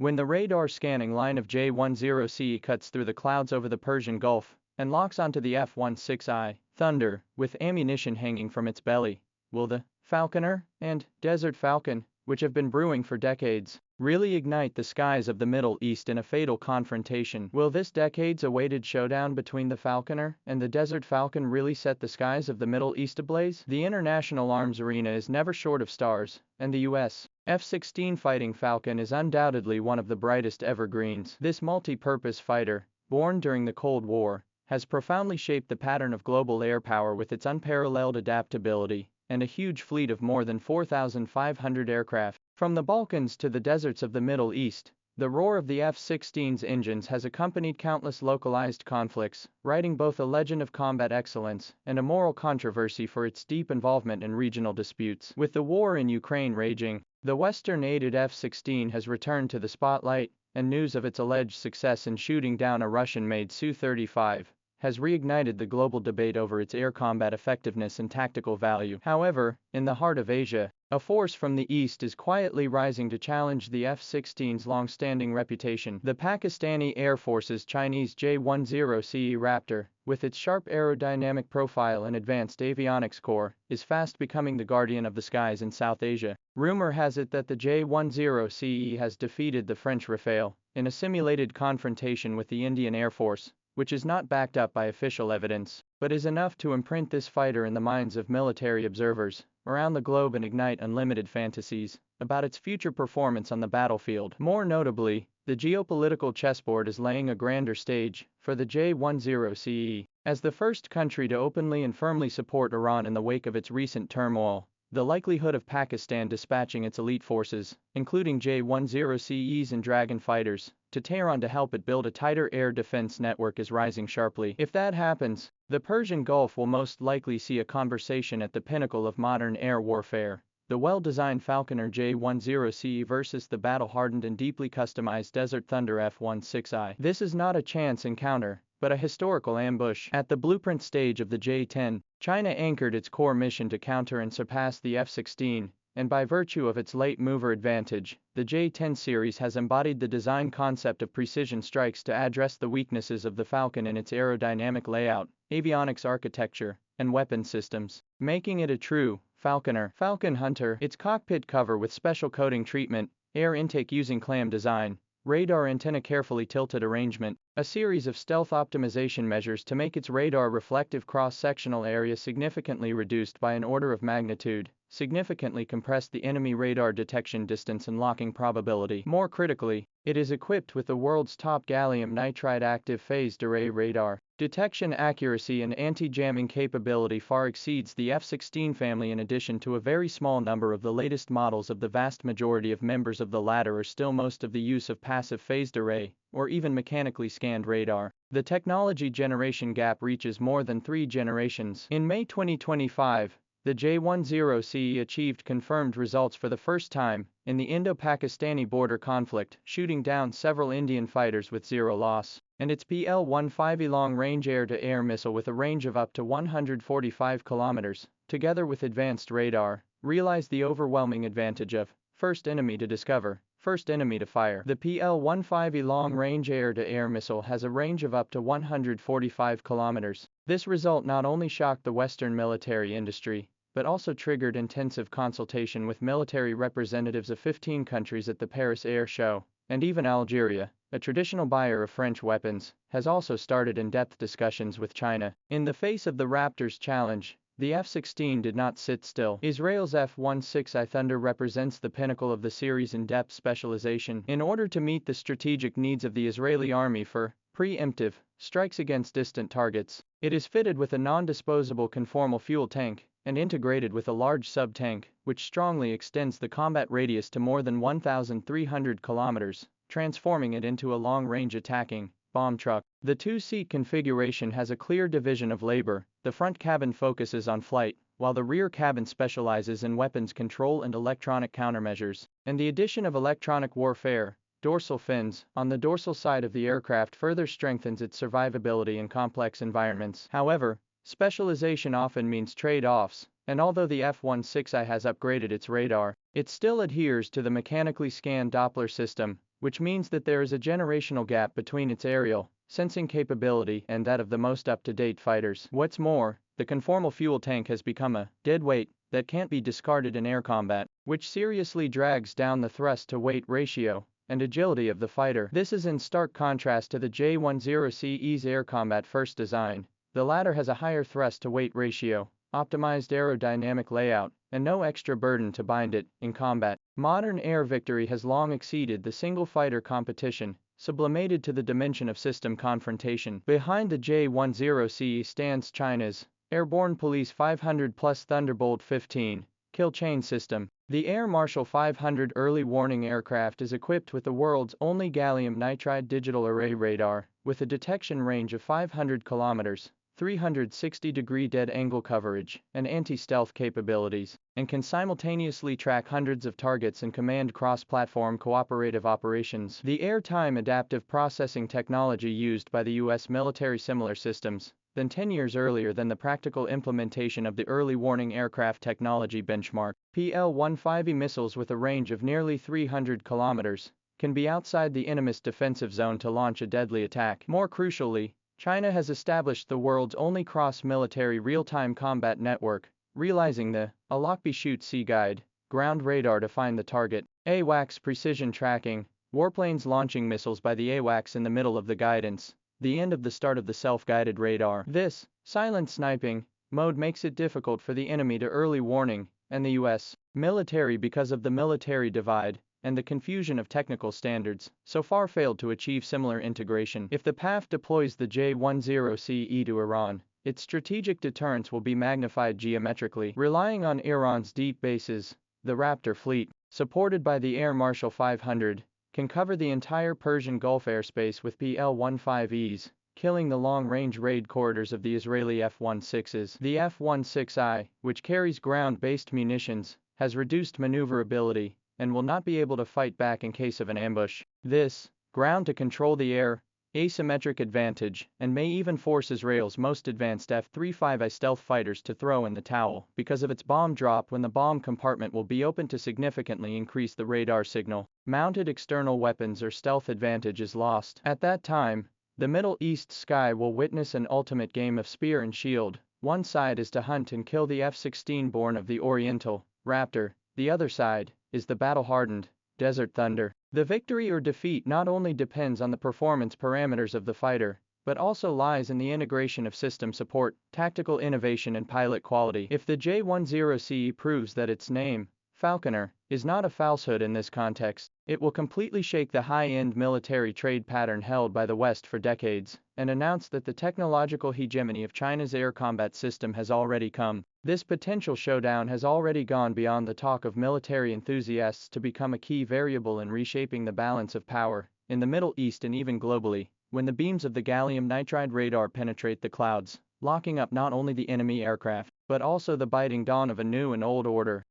When the radar scanning line of J-10C cuts through the clouds over the Persian Gulf and locks onto the F-16I Thunder with ammunition hanging from its belly, will the Falconer and Desert Falcon, which have been brewing for decades, really ignite the skies of the Middle East in a fatal confrontation? Will this decades-awaited showdown between the Falconer and the Desert Falcon really set the skies of the Middle East ablaze? The international arms arena is never short of stars, and the U.S. F-16 Fighting Falcon is undoubtedly one of the brightest evergreens. This multi-purpose fighter, born during the Cold War, has profoundly shaped the pattern of global air power with its unparalleled adaptability and a huge fleet of more than 4,500 aircraft. From the Balkans to the deserts of the Middle East, the roar of the F-16's engines has accompanied countless localized conflicts, writing both a legend of combat excellence and a moral controversy for its deep involvement in regional disputes. With the war in Ukraine raging, the Western-aided F-16 has returned to the spotlight, and news of its alleged success in shooting down a Russian-made Su-35 has reignited the global debate over its air combat effectiveness and tactical value. However, in the heart of Asia, a force from the east is quietly rising to challenge the F-16's long-standing reputation. The Pakistani Air Force's Chinese J-10C Raptor, with its sharp aerodynamic profile and advanced avionics core, is fast becoming the guardian of the skies in South Asia. Rumor has it that the J-10C has defeated the French Rafale in a simulated confrontation with the Indian Air Force, which is not backed up by official evidence, but is enough to imprint this fighter in the minds of military observers around the globe and ignite unlimited fantasies about its future performance on the battlefield. More notably, the geopolitical chessboard is laying a grander stage for the J-10C. As the first country to openly and firmly support Iran in the wake of its recent turmoil, the likelihood of Pakistan dispatching its elite forces, including J-10Cs and Dragon fighters, to Tehran to help it build a tighter air defense network is rising sharply. If that happens, the Persian Gulf will most likely see a conversation at the pinnacle of modern air warfare: the well-designed Falconer J-10C versus the battle-hardened and deeply customized Desert Thunder F-16I. This is not a chance encounter, but a historical ambush. At the blueprint stage of the J-10, China anchored its core mission to counter and surpass the F-16, and by virtue of its late mover advantage, the J-10 series has embodied the design concept of precision strikes to address the weaknesses of the Falcon in its aerodynamic layout, avionics architecture, and weapon systems, making it a true Falconer Falcon hunter. Its cockpit cover with special coating treatment, air intake using clam design, radar antenna carefully tilted arrangement, a series of stealth optimization measures to make its radar reflective cross-sectional area significantly reduced by an order of magnitude, significantly compressed the enemy radar detection distance and locking probability. More critically, it is equipped with the world's top gallium nitride active phased array radar. Detection accuracy and anti-jamming capability far exceeds the F-16 family. In addition to a very small number of the latest models, of the vast majority of members of the latter are still most of the use of passive phased array, or even mechanically scanned radar. The technology generation gap reaches more than 3 generations. In May 2025, the J-10C achieved confirmed results for the first time in the Indo-Pakistani border conflict, shooting down several Indian fighters with zero loss, and its PL-15E long-range air-to-air missile with a range of up to 145 kilometers, together with advanced radar, realized the overwhelming advantage of first enemy to discover, first enemy to fire. The PL-15E long-range air-to-air missile has a range of up to 145 kilometers. This result not only shocked the Western military industry, but also triggered intensive consultation with military representatives of 15 countries at the Paris Air Show, and even Algeria, a traditional buyer of French weapons, has also started in-depth discussions with China. In the face of the Raptor's challenge, the F-16 did not sit still. Israel's F-16I Thunder represents the pinnacle of the series' in-depth specialization. In order to meet the strategic needs of the Israeli army for preemptive strikes against distant targets, it is fitted with a non-disposable conformal fuel tank and integrated with a large sub-tank, which strongly extends the combat radius to more than 1,300 kilometers, transforming it into a long-range attacking bomb truck. The two-seat configuration has a clear division of labor. The front cabin focuses on flight, while the rear cabin specializes in weapons control and electronic countermeasures. And the addition of electronic warfare dorsal fins on the dorsal side of the aircraft further strengthens its survivability in complex environments. However, specialization often means trade-offs, and although the F-16I has upgraded its radar, it still adheres to the mechanically scanned Doppler system, which means that there is a generational gap between its aerial sensing capability and that of the most up-to-date fighters. What's more, the conformal fuel tank has become a dead weight that can't be discarded in air combat, which seriously drags down the thrust-to-weight ratio and agility of the fighter. This is in stark contrast to the J-10C's air combat first design. The latter has a higher thrust-to-weight ratio, optimized aerodynamic layout, and no extra burden to bind it in combat. Modern air victory has long exceeded the single-fighter competition, sublimated to the dimension of system confrontation. Behind the J-10C stands China's Airborne Police 500 plus Thunderbolt 15 kill chain system. The Air Marshal 500 early warning aircraft is equipped with the world's only gallium nitride digital array radar, with a detection range of 500 kilometers, 360-degree dead angle coverage, and anti-stealth capabilities, and can simultaneously track hundreds of targets and command cross-platform cooperative operations. The airtime adaptive processing technology used by the U.S. military similar systems than 10 years earlier than the practical implementation of the early warning aircraft technology benchmark. PL-15E missiles with a range of nearly 300 kilometers can be outside the enemy's defensive zone to launch a deadly attack. More crucially, China has established the world's only cross-military real-time combat network, realizing the Alokbi-Shoot-See guide ground radar to find the target. AWACS precision tracking, warplanes launching missiles by the AWACS in the middle of the guidance, the end of the start of the self-guided radar. This silent sniping mode makes it difficult for the enemy to early warning, and the U.S. military, because of the military divide and the confusion of technical standards, so far failed to achieve similar integration. If the PAF deploys the J-10CE to Iran, its strategic deterrence will be magnified geometrically. Relying on Iran's deep bases, the Raptor fleet, supported by the Air Marshal 500, can cover the entire Persian Gulf airspace with PL-15Es, killing the long-range raid corridors of the Israeli F-16s. The F-16I, which carries ground-based munitions, has reduced maneuverability and will not be able to fight back in case of an ambush. This ground-to-control-the-air asymmetric advantage, and may even force Israel's most advanced F-35I stealth fighters to throw in the towel, because of its bomb drop when the bomb compartment will be open to significantly increase the radar signal. Mounted external weapons or stealth advantage is lost. At that time, the Middle East sky will witness an ultimate game of spear and shield. One side is to hunt and kill the F-16 born of the Oriental Raptor, the other side is the battle-hardened Desert Thunder. The victory or defeat not only depends on the performance parameters of the fighter, but also lies in the integration of system support, tactical innovation and pilot quality. If the J-10CE proves that its name, Falconer, is not a falsehood in this context, it will completely shake the high-end military trade pattern held by the West for decades, and announce that the technological hegemony of China's air combat system has already come. This potential showdown has already gone beyond the talk of military enthusiasts to become a key variable in reshaping the balance of power in the Middle East and even globally, when the beams of the gallium nitride radar penetrate the clouds, locking up not only the enemy aircraft, but also the biting dawn of a new and old order.